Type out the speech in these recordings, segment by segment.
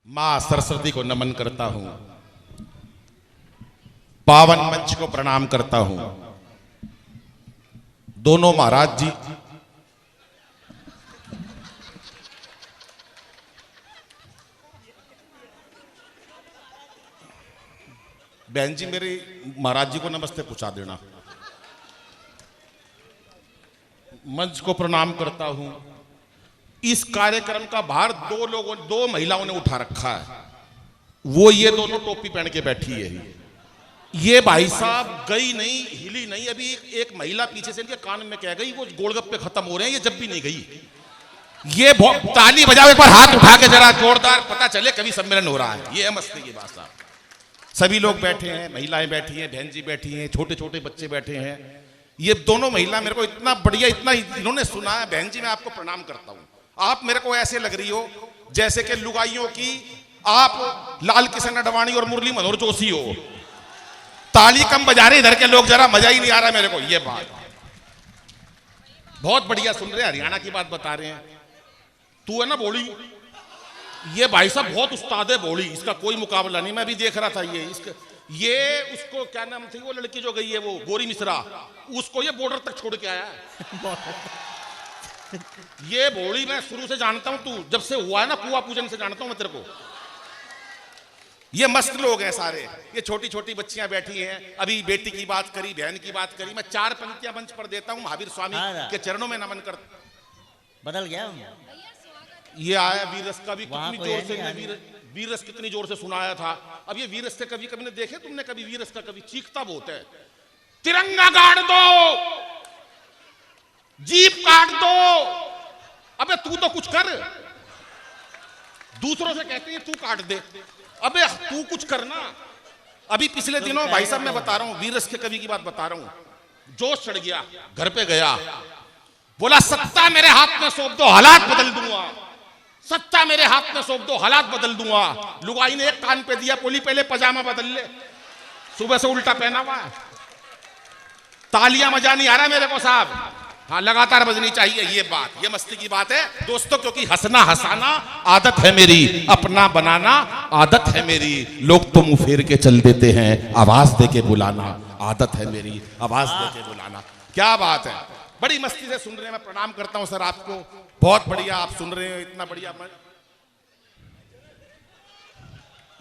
मां सरस्वती को नमन करता हूं, पावन मंच को प्रणाम करता हूं। दोनों महाराज जी बहन जी मेरे महाराज जी को नमस्ते पूछा देना। मंच को प्रणाम करता हूं। इस कार्यक्रम का भार दो महिलाओं ने उठा रखा है। वो ये दोनों टोपी पहन के बैठी है। ये भाई साहब गई नहीं, हिली नहीं। अभी एक महिला पीछे से इनके कान में कह गई वो गोलगप्पे खत्म हो रहे हैं, ये जब भी नहीं गई। ये ताली बजाओ एक बार, हाथ उठा के जरा जोरदार, पता चले कभी सम्मेलन हो रहा है। ये है मस्ती की बात साहब। सभी लोग बैठे हैं, महिलाएं बैठी हैं, बहन जी बैठी हैं, छोटे छोटे बच्चे बैठे हैं। ये दोनों महिला मेरे को इतना बढ़िया, इतना इन्होंने सुना है। बहन जी मैं आपको प्रणाम करता हूं। आप मेरे को ऐसे लग रही हो जैसे कि लुगाइयों की आप लाल किशन अडवाणी और मुरली मनोहर जोशी हो। ताली कम बजा रहे इधर के लोग, जरा मजा ही नहीं आ रहा मेरे को। ये बात बहुत बढ़िया सुन रहे हैं, हरियाणा की बात बता रहे हैं। तू है ना बोली, ये भाई साहब बहुत उस्ताद है बोली, इसका कोई मुकाबला नहीं। मैं भी देख रहा था ये उसको क्या नाम थी वो लड़की जो गई है वो गोरी मिश्रा, उसको ये बॉर्डर तक छोड़ के आया है। ये बोली मैं शुरू से जानता हूं, तू जब से हुआ है ना कुआ पूजन से जानता हूं मैं तेरे को। ये मस्त लोग हैं सारे। ये छोटी छोटी बच्चियां बैठी हैं। अभी बेटी की बात करी, बहन की बात करी। मैं 4 पंक्तियां मंच पर देता हूं। महावीर स्वामी के चरणों में नमन कर। बदल गया ये आया वीरस का भी कितनी जोर से, वीरस कितनी जोर से सुनाया था। अब ये वीरस के कभी कभी ने देखे तुमने कभी वीरस का कभी? चीखता बहुत है। तिरंगा गाड़ दो, जीप काट दो। अबे तू तो कुछ कर। दूसरों से कहते हैं तू काट दे, अबे तू कुछ करना। अभी पिछले दिनों भाई साहब मैं बता रहा हूं, वीरस के कवि की बात बता रहा हूं। जोश चढ़ गया, घर पे गया, बोला सत्ता मेरे हाथ में सौंप दो, हालात बदल दूंगा। सत्ता मेरे हाथ में सौंप दो, हालात बदल दूंगा। लुगाई ने एक कान पे दिया, बोली पहले पजामा बदल ले, सुबह से उल्टा पहना हुआ है। तालियां मजा नहीं आ रहा मेरे को साहब। हाँ लगातार बजनी चाहिए। ये बात, ये मस्ती की बात है दोस्तों, क्योंकि हंसना हंसाना आदत है मेरी, अपना बनाना आदत है मेरी। लोग तो मुंह फेर के चल देते हैं, आवाज दे के बुलाना आदत है मेरी, आवाज दे के बुलाना। क्या बात है, बड़ी मस्ती से सुन रहे हैं। मैं प्रणाम करता हूं सर आपको, बहुत बढ़िया आप सुन रहे हैं, इतना बढ़िया।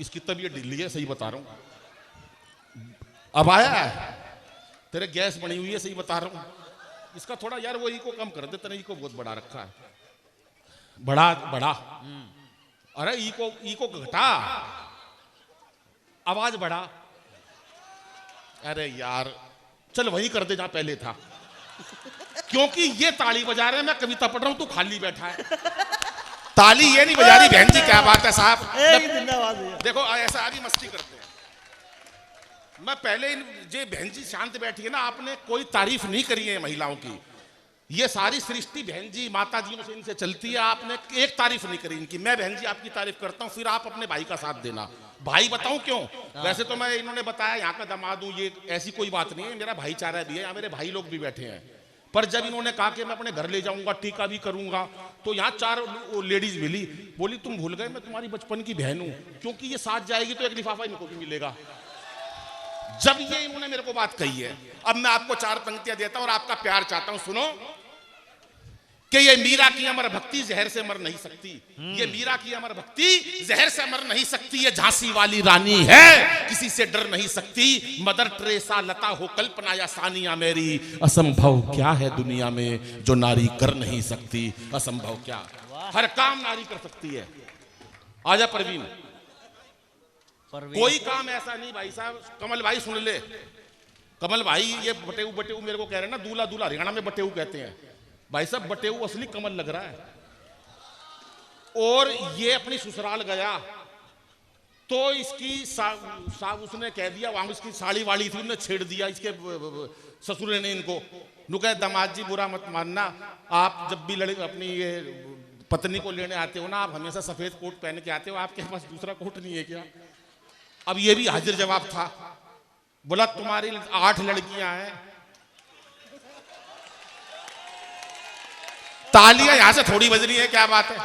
इसकी तबीयत ढीली है, सही बता रहा हूं। अब आया है तेरे गैस बनी हुई है, सही बता रहा हूं। इसका थोड़ा यार वो इको कम कर दे, तेरे इको बहुत बड़ा रखा है। बड़ा अरे इको घटा, आवाज बढ़ा। अरे यार चल वही कर दे जहां पहले था, क्योंकि ये ताली बजा रहे हैं, मैं कविता पढ़ रहा हूं, तू खाली बैठा है। ताली ये नहीं बजा रही बहन जी। क्या बात है साहब। देखो ऐसा आदमी मस्ती करते हैं। मैं पहले जे बहन जी शांत बैठी है ना, आपने कोई तारीफ नहीं करी है महिलाओं की। ये सारी सृष्टि बहन जी माता जियों से इनसे चलती है, आपने एक तारीफ नहीं करी इनकी। मैं बहन जी आपकी तारीफ करता हूं, फिर आप अपने भाई का साथ देना। भाई बताऊं क्यों? वैसे तो मैं, इन्होंने बताया यहाँ का दामाद हूं, ये ऐसी कोई बात नहीं है। मेरा भाईचारा भी है, यहाँ मेरे भाई लोग भी बैठे हैं। पर जब इन्होंने कहा कि मैं अपने घर ले जाऊंगा, टीका भी करूंगा, तो यहाँ 4 लेडीज मिली, बोली तुम भूल गए मैं तुम्हारी बचपन की बहन हूं, क्योंकि ये साथ जाएगी तो एक लिफाफा इनको भी मिलेगा। जब ये इन्होंने मेरे को बात कही है, अब मैं आपको 4 पंक्तियां देता हूं और आपका प्यार चाहता हूं। सुनो कि ये मीरा की अमर भक्ति जहर से मर नहीं सकती। ये मीरा की अमर भक्ति जहर से मर नहीं सकती। ये झांसी वाली रानी है, किसी से डर नहीं सकती। मदर टेरेसा, लता हो कल्पना या सानिया मेरी, असंभव क्या है दुनिया में जो नारी कर नहीं सकती। असंभव क्या, हर काम नारी कर सकती है। आजा परवीन, कोई काम ऐसा नहीं भाई साहब। कमल भाई सुन ले, कमल भाई ये बटेऊ मेरे को कह रहे हैं ना, दूल्हा दूल्हा हरियाणा में बटेऊ कहते हैं। भाई साहब बटेऊ असली कमल लग रहा है। और ये अपनी ससुराल गया तो इसकी उसने कह दिया, वहां इसकी साड़ी वाली थी, उन्होंने छेड़ दिया इसके ससुर ने इनको। नुका दामाद जी बुरा मत मानना, आप जब भी अपनी ये पत्नी को लेने आते हो ना, आप हमेशा सफेद कोट पहन के आते हो, आपके पास दूसरा कोट नहीं है क्या? अब ये भी हाजिर जवाब था। बोला तुम्हारी 8 लड़कियां हैं। तालियां यहां से थोड़ी बज रही है, क्या बात है।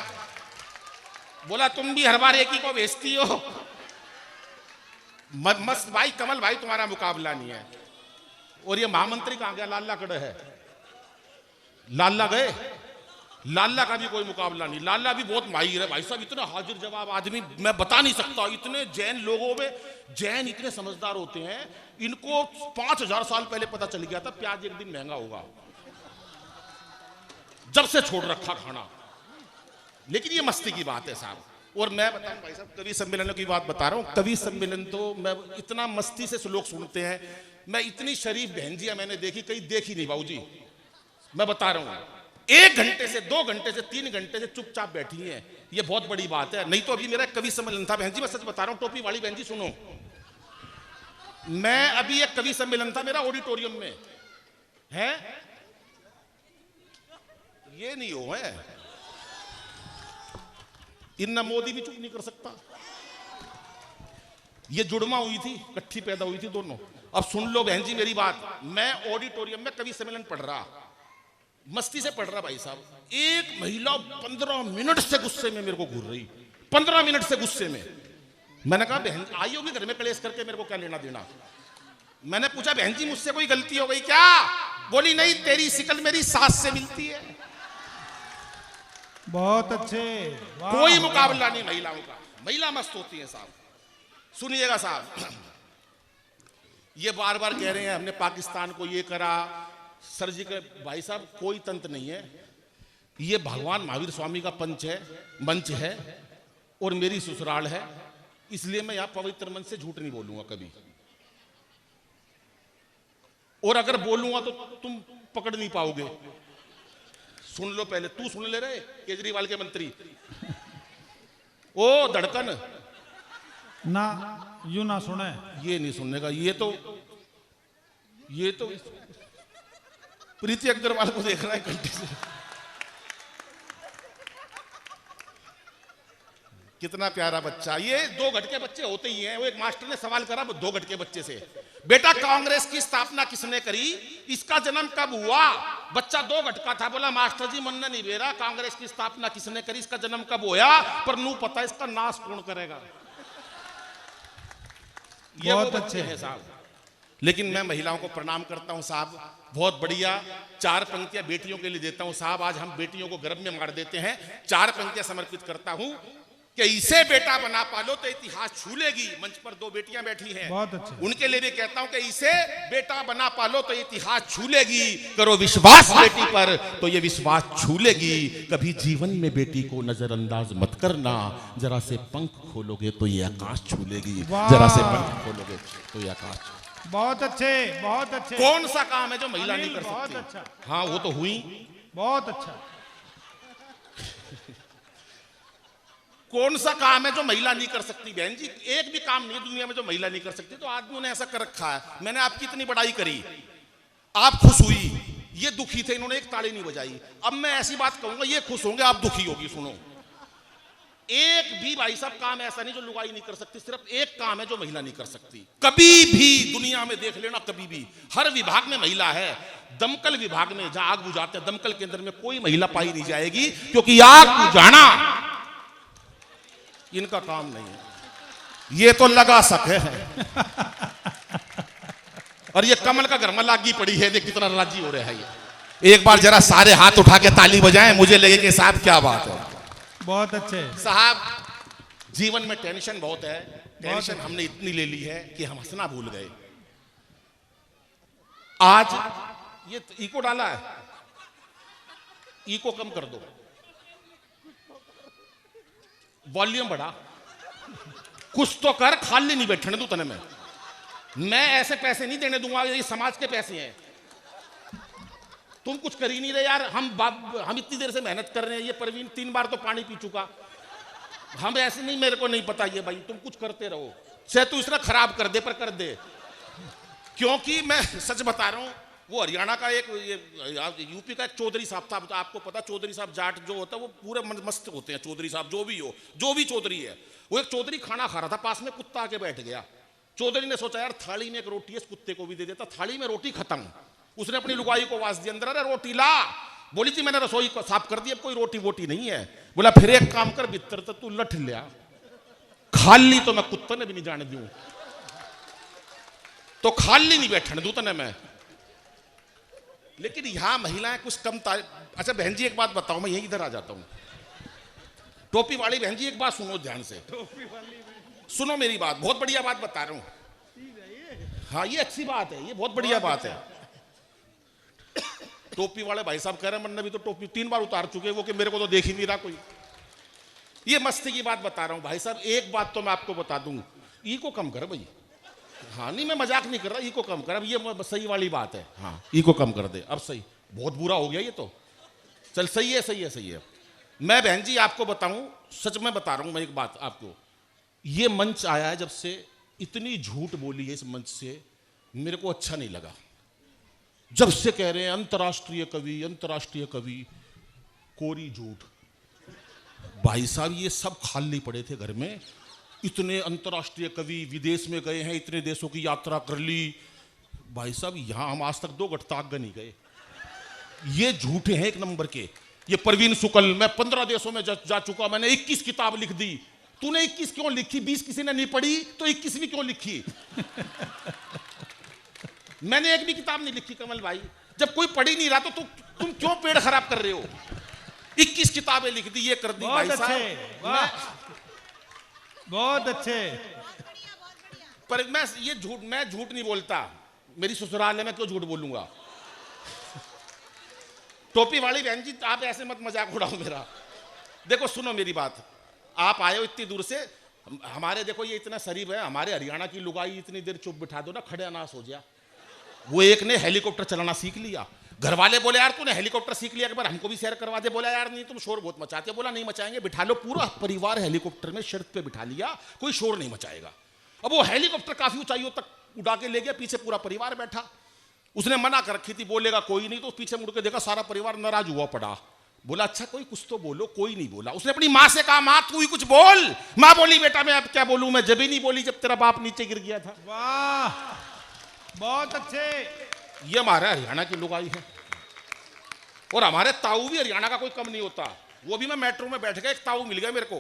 बोला तुम भी हर बार एक ही को भेजती हो। मस्त भाई, कमल भाई तुम्हारा मुकाबला नहीं है। और ये महामंत्री कहां गया? लाला कड़े है, लाला गए, लाला का भी कोई मुकाबला नहीं। लाला भी बहुत माहिर है भाई साहब, इतना हाजिर जवाब आदमी मैं बता नहीं सकता। इतने जैन लोगों में, जैन इतने समझदार होते हैं, इनको 5000 साल पहले पता चल गया था प्याज एक दिन महंगा होगा, जब से छोड़ रखा खाना। लेकिन ये मस्ती की बात है साहब। और मैं बताऊं भाई साहब, कवि सम्मेलन की बात बता रहा हूं। कवि सम्मेलन तो मैं इतना मस्ती से लोग सुनते हैं। मैं इतनी शरीफ बहनजियां मैंने देखी, कहीं देखी नहीं बाबूजी। मैं बता रहा हूं, 1 घंटे से 2 घंटे से 3 घंटे से चुपचाप बैठी हैं, ये बहुत बड़ी बात है। नहीं तो अभी मेरा कवि सम्मेलन था बहन जी, मैं सच बता रहा हूं, टोपी वाली बहन जी सुनो, मैं अभी एक कवि सम्मेलन था मेरा ऑडिटोरियम में है, ये नहीं हो है, इन्ना मोदी भी चुप नहीं कर सकता। ये जुड़वा हुई थी, इकट्ठी पैदा हुई थी दोनों। अब सुन लो बहन जी मेरी बात, मैं ऑडिटोरियम में कवि सम्मेलन पढ़ रहा, मस्ती से पढ़ रहा भाई साहब। एक महिला 15 मिनट से गुस्से में मेरे को घूर रही, 15 मिनट से गुस्से में। मैंने कहा बहन आई होगी घर में कलेश करके, मेरे को क्या लेना देना। मैंने पूछा बहन जी मुझसे कोई गलती हो गई क्या? बोली नहीं, तेरी शिकल मेरी सास से मिलती है। बहुत अच्छे, कोई मुकाबला नहीं महिलाओं का, महिला मस्त होती है साहब। सुनिएगा साहब, ये बार बार कह रहे हैं हमने पाकिस्तान को ये करा, सर्जिकल, भाई साहब कोई तंत्र नहीं है। ये भगवान महावीर स्वामी का मंच है और मेरी ससुराल है, इसलिए मैं यहां पवित्र मन से झूठ नहीं बोलूंगा कभी। और अगर बोलूंगा तो तुम पकड़ नहीं पाओगे। सुन लो पहले, तू सुन ले रहे केजरीवाल के मंत्री, ओ धड़कन ना यू ना सुने, ये नहीं सुनने का। ये तो प्रीति अग्रवाल को देख रहा है घंटे से। कितना प्यारा बच्चा, ये 2 घट के बच्चे होते ही हैं। वो एक मास्टर ने सवाल करा 2 घट के बच्चे से, बेटा कांग्रेस की स्थापना किसने करी, इसका जन्म कब हुआ? बच्चा 2 घट का था, बोला मास्टर जी मन नहीं बेरा, कांग्रेस की स्थापना किसने करी, इसका जन्म कब होया, पर नू पता इसका नाश कौन करेगा। ये बहुत अच्छे हैं साहब। लेकिन मैं महिलाओं को प्रणाम करता हूं साहब, बहुत बढ़िया। 4 पंक्तियां बेटियों के लिए देता हूं साहब। आज हम बेटियों को गर्भ में मार देते हैं। 4 पंक्तियां समर्पित करता हूं कि इसे बेटा बना पालो तो इतिहास छू लेगी। मंच पर 2 बेटियां बैठी हैं, बहुत अच्छे। उनके लिए भी कहता हूं कि इसे बेटा बना पालो तो इतिहास छू लेगी। करो विश्वास बेटी पर तो ये विश्वास छू लेगी। कभी जीवन में बेटी को नजरअंदाज मत करना, जरा से पंख खोलोगे तो ये आकाश छू लेगी। जरा से पंख खोलोगे तो ये आकाश। बहुत अच्छे, बहुत अच्छे। कौन सा काम है जो महिला नहीं कर बहुत सकती? अच्छा, हाँ वो तो हुई। बहुत अच्छा। कौन सा काम है जो महिला नहीं कर सकती? बहन जी एक भी काम नहीं दुनिया में जो महिला नहीं कर सकती। तो आदमियों ने ऐसा कर रखा है। मैंने आपकी इतनी बड़ाई करी, आप खुश हुई, ये दुखी थे, इन्होंने एक ताली नहीं बजाई। अब मैं ऐसी बात कहूंगा, ये खुश होंगे, आप दुखी होगी। सुनो, एक भी भाई साहब काम ऐसा नहीं जो लुगाई नहीं कर सकती। सिर्फ एक काम है जो महिला नहीं कर सकती। कभी भी दुनिया में देख लेना, कभी भी हर विभाग में महिला है। दमकल विभाग में जहां आग बुझाते हैं, दमकल के अंदर में कोई महिला पाई नहीं जाएगी, क्योंकि आग बुझाना इनका काम नहीं है। ये तो लगा सके है। और ये कमल का घर में लागी पड़ी है, देख कितना राजी हो रहा है ये। एक बार जरा सारे हाथ उठा के ताली बजाएं, मुझे लगे कि साहब क्या बात है। बहुत अच्छे साहब, जीवन में टेंशन बहुत है। टेंशन हमने इतनी ले ली है कि हम हंसना भूल गए। आज ये इको डाला है, इको कम कर दो, वॉल्यूम बढ़ा, कुछ तो कर, खाली नहीं बैठने दूं तने मैं ऐसे पैसे नहीं देने दूंगा, ये समाज के पैसे हैं। तुम कुछ कर ही नहीं रहे यार। हम इतनी देर से मेहनत कर रहे हैं। ये परवीन 3 बार तो पानी पी चुका। हम ऐसे नहीं, मेरे को नहीं पता ये भाई, तुम कुछ करते रहो। चाहे तू इसने खराब कर दे पर कर दे, क्योंकि मैं सच बता रहा हूं। वो हरियाणा का एक यूपी का एक चौधरी साहब था। तो आपको पता चौधरी साहब जाट जो होता है वो पूरे मस्त होते हैं। चौधरी साहब जो भी हो, जो भी चौधरी है, वो एक चौधरी खाना खा रहा था, पास में कुत्ता आके बैठ गया। चौधरी ने सोचा यार थाली में एक रोटी है, इस कुत्ते को भी दे देता। थाली में रोटी खत्म। उसने अपनी लुगाई को आवाज दी, अंदर अरे रोटी ला। बोली थी मैंने रसोई को साफ कर दी, अब कोई रोटी वोटी नहीं है। बोला फिर एक काम कर भीतर तो तू लठ लिया, खाली तो मैं कुत्ते ने भी नहीं जाने दूं, तो खाली नहीं बैठने दूं तने मैं। लेकिन यहां महिलाएं कुछ कम अच्छा बहन जी एक बात बताओ, मैं यही इधर आ जाता हूं। टोपी वाली बहन जी एक बात सुनो ध्यान से, सुनो मेरी बात, बहुत बढ़िया बात बता रहा हूं। हाँ ये अच्छी बात है, ये बहुत बढ़िया बात है। टोपी वाले भाई साहब कह रहे हैं मैंने भी तो टोपी 3 बार उतार चुके, वो कि मेरे को तो देख ही नहीं रहा कोई। ये मस्ती की बात बता रहा हूं भाई साहब। एक बात तो मैं आपको बता दूं, ई को कम कर भाई। हाँ नहीं मैं मजाक नहीं कर रहा, ई को कम कर। अब ये सही वाली बात है, हाँ ई को कम कर दे। अब सही, बहुत बुरा हो गया ये तो। चल सही है सही है सही है। मैं बहन जी आपको बताऊं, सच में बता रहा हूं मैं एक बात आपको, ये मंच आया है जब से इतनी झूठ बोली है इस मंच से, मेरे को अच्छा नहीं लगा। जब से कह रहे हैं अंतर्राष्ट्रीय कवि, कोरी झूठ। भाई साहब ये सब खाली पड़े थे घर में, इतने अंतर्राष्ट्रीय कवि विदेश में गए हैं, इतने देशों की यात्रा कर ली। भाई साहब यहां हम आज तक 2 गट्टाग नहीं गए। ये झूठे हैं एक नंबर के। ये परवीन सुकल, मैं 15 देशों में जा चुका, मैंने 21 किताब लिख दी। तूने 21 क्यों लिखी? 20 किसी ने नहीं पढ़ी तो 21वीं क्यों लिखी? मैंने एक भी किताब नहीं लिखी कमल भाई। जब कोई पढ़ ही नहीं रहा तो तुम क्यों पेड़ खराब कर रहे हो? 21 किताबें लिख दी, ये कर दी भाई साहब। बहुत अच्छे। पर मैं झूठ नहीं बोलता, मेरी ससुराल है, मैं क्यों झूठ बोलूंगा? टोपी वाली बहन जी आप ऐसे मत मजाक उड़ाओ मेरा। देखो सुनो मेरी बात, आप आए हो इतनी दूर से, हमारे देखो ये इतना शरीफ है, हमारे हरियाणा की लुगाई इतनी देर चुप बिठा दो ना, खड़े अनास हो जाए। वो एक ने हेलीकॉप्टर चलाना सीख लिया, घर वाले बोले यार तूने हेलीकॉप्टर सीख लिया, एक बार हमको भी सैर करवा दे। बोला यार नहीं तुम शोर बहुत मचाते हो। बोला नहीं मचाएंगे, बिठा लो पूरा परिवार हेलीकॉप्टर में, शर्त पे बिठा लिया, कोई शोर नहीं मचाएगा। अब वो हेलीकॉप्टर काफी ऊंचाइयों तक उड़ा के ले गया, पीछे पूरा परिवार बैठा। उसने मना कर रखी थी बोलेगा कोई नहीं, तो पीछे मुड़ के देखा सारा परिवार नाराज हुआ पड़ा। बोला अच्छा कोई कुछ तो बोलो, कोई नहीं बोला। उसने अपनी माँ से कहा माँ तू ही कुछ बोल। माँ बोली बेटा मैं अब क्या बोलूं, मैं जब ही नहीं बोली जब तेरा बाप नीचे गिर गया था। वाह बहुत अच्छे। ये हमारे हरियाणा की लुगाई है, और हमारे ताऊ भी हरियाणा का कोई कम नहीं होता। वो भी मैं मेट्रो में बैठ गया, एक ताऊ मिल गया मेरे को,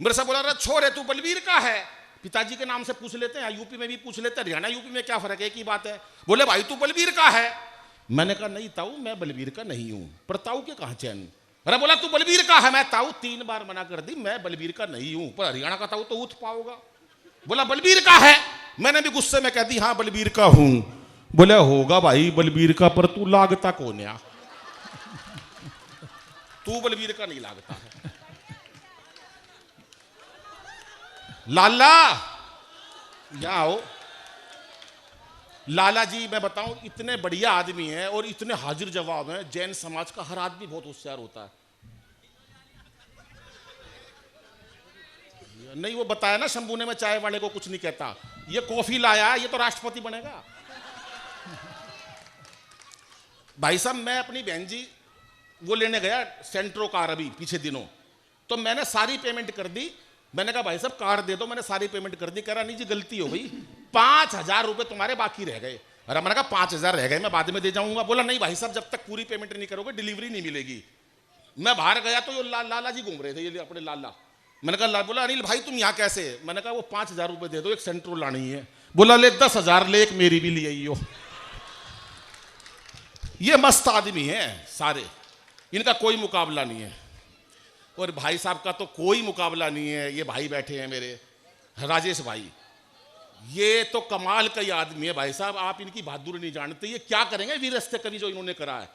मेरे से बोला छोरे तू बलबीर का है? पिताजी के नाम से पूछ लेते हैं, यूपी में भी पूछ लेते हैं, हरियाणा यूपी में क्या फर्क है, एक ही बात है। बोले भाई तू बलबीर का है? मैंने कहा नहीं ताऊ मैं बलबीर का नहीं हूं। पर ताऊ के कहां चैन? अरे बोला तू बलबीर का है? मैं ताऊ 3 बार मना कर दी, मैं बलबीर का नहीं हूं, पर हरियाणा का ताऊ तो उठ पाओगा। बोला बलबीर का है? मैंने भी गुस्से में कह दी हाँ बलबीर का हूं। बोले होगा भाई बलबीर का, पर तू लागता कौन है? तू बलबीर का नहीं लागता है। लाला यहां आओ। लाला जी मैं बताऊं इतने बढ़िया आदमी हैं और इतने हाजिर जवाब हैं। जैन समाज का हर आदमी बहुत होशियार होता है। नहीं वो बताया ना शंभू ने, मैं चाय वाले को कुछ नहीं कहता। ये कॉफी लाया, ये तो राष्ट्रपति बनेगा। भाई साहब मैं अपनी बहन जी वो लेने गया सेंट्रो कार अभी पीछे दिनों, तो मैंने सारी पेमेंट कर दी। मैंने कहा भाई साहब कार दे दो, मैंने सारी पेमेंट कर दी। कह रहा नहीं जी गलती हो गई, 5,000 रुपए तुम्हारे बाकी रह गए। अरे मैंने कहा 5,000 रह गए, मैं बाद में दे जाऊंगा। बोला नहीं भाई साहब जब तक पूरी पेमेंट नहीं करोगे डिलीवरी नहीं मिलेगी। मैं बाहर गया तो लाला जी घूम रहे थे, ये अपने लाला। मैंने कहा बोला अनिल भाई तुम यहाँ कैसे? मैंने कहा वो 5,000 रुपए दे दो, एक सेंट्रो लानी है। बोला ले 10,000 ले, एक मेरी भी ले आइयो। ये मस्त आदमी है सारे, इनका कोई मुकाबला नहीं है। और भाई साहब का तो कोई मुकाबला नहीं है। ये भाई बैठे हैं मेरे राजेश भाई, ये तो कमाल का ही आदमी है भाई साहब। आप इनकी बहादुरी नहीं जानते, ये क्या करेंगे वीरस्ते कवि जो इन्होंने करा है।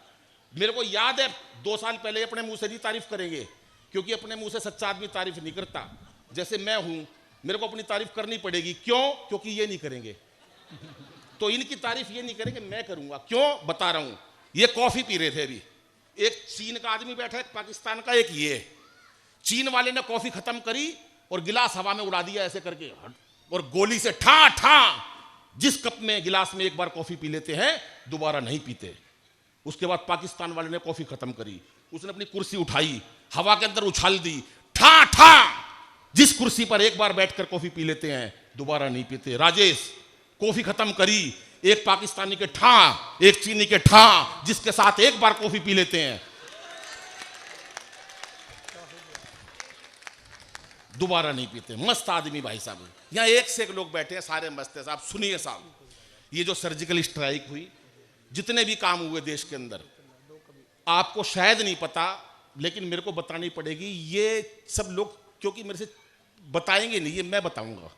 मेरे को याद है 2 साल पहले अपने मुंह से नहीं तारीफ करेंगे, क्योंकि अपने मुंह से सच्चा आदमी तारीफ नहीं करता। जैसे मैं हूं, मेरे को अपनी तारीफ करनी पड़ेगी। क्यों? क्योंकि ये नहीं करेंगे, तो इनकी तारीफ ये नहीं करेंगे, मैं करूंगा। क्यों बता रहा हूं। ये कॉफी पी रहे थे अभी, एक चीन का आदमी बैठा है, एक पाकिस्तान का, एक ये। चीन वाले ने कॉफी खत्म करी और गिलास हवा में उड़ा दिया ऐसे करके, और गोली से ठा ठा। जिस कप में गिलास में एक बार कॉफी पी लेते हैं दोबारा नहीं पीते। उसके बाद पाकिस्तान वाले ने कॉफी खत्म करी, उसने अपनी कुर्सी उठाई, हवा के अंदर उछाल दी, ठा ठा। जिस कुर्सी पर एक बार बैठकर कॉफी पी लेते हैं दोबारा नहीं पीते। राजेश कॉफी खत्म करी, एक पाकिस्तानी के ठा, एक चीनी के ठा, जिसके साथ एक बार कॉफी पी लेते हैं। दोबारा नहीं पीते। मस्त आदमी भाई साहब। यहाँ एक से एक लोग बैठे हैं, सारे मस्त हैं साहब। सुनिए साहब, ये जो सर्जिकल स्ट्राइक हुई, जितने भी काम हुए देश के अंदर, आपको शायद नहीं पता, लेकिन मेरे को बतानी पड़ेगी। ये सब लोग क्योंकि मेरे से बताएंगे नहीं, ये मैं बताऊंगा।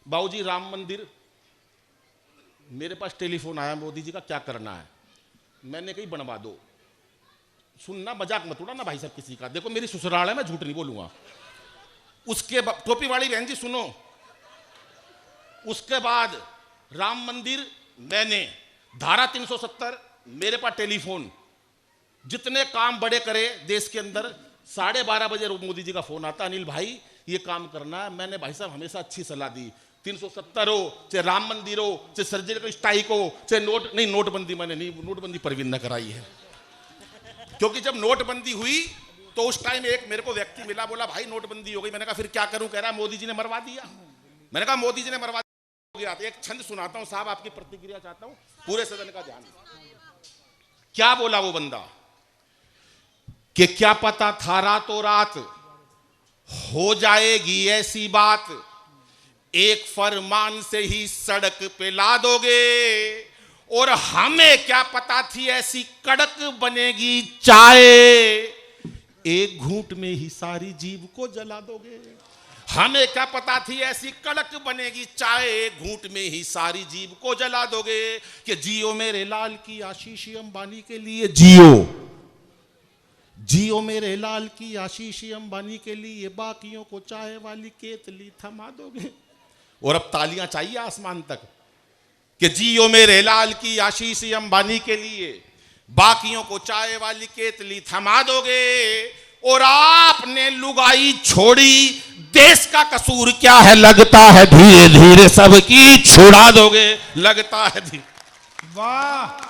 बाबूजी राम मंदिर, मेरे पास टेलीफोन आया, मोदी जी का क्या करना है? मैंने कही बनवा दो। सुनना, मजाक मत उड़ाना भाई साहब किसी का। देखो मेरी ससुराल है, मैं झूठ नहीं बोलूंगा। उसके बाद टोपी वाली बहन जी सुनो, उसके बाद राम मंदिर, मैंने धारा 370, मेरे पास टेलीफोन, जितने काम बड़े करे देश के अंदर, 12:30 बजे मोदी जी का फोन आता, अनिल भाई ये काम करना है। मैंने भाई साहब हमेशा अच्छी सलाह दी। 370 हो, चाहे राम मंदिर हो, चाहे सर्जिकल स्ट्राइक हो, चाहे नोटबंदी, मैंने नहीं, नोटबंदी परवीन ने कराई है। क्योंकि जब नोटबंदी हुई तो उस टाइम एक मेरे को व्यक्ति मिला, बोला भाई नोटबंदी हो गई। मैंने कहा फिर क्या करूं? कह रहा मोदी जी ने मरवा दिया। मैंने कहा मोदी जी ने मरवा दिया। एक छंद सुनाता हूं साहब, आपकी प्रतिक्रिया चाहता हूं, पूरे सदन का ध्यान। क्या बोला वो बंदा कि क्या पता था रातों रात हो जाएगी ऐसी बात, एक फरमान से ही सड़क पे ला दोगे, और हमें क्या पता थी ऐसी कड़क बनेगी चाय, एक घूंट में ही सारी जीभ को जला दोगे। हमें क्या पता थी ऐसी कड़क बनेगी चाय, एक घूंट में ही सारी जीभ को जला दोगे। कि जियो मेरे लाल की आशीष अंबानी के लिए, जियो मेरे लाल की आशीष अंबानी के लिए, बाकियों को चाय वाली केतली थमा दोगे। और अब तालियां चाहिए आसमान तक कि जियो मेरे लाल की आशीष अंबानी के लिए, बाकियों को चाय वाली केतली थमा दोगे। और आपने लुगाई छोड़ी, देश का कसूर क्या है? लगता है धीरे धीरे सबकी छुड़ा दोगे। लगता है धीरे। वाह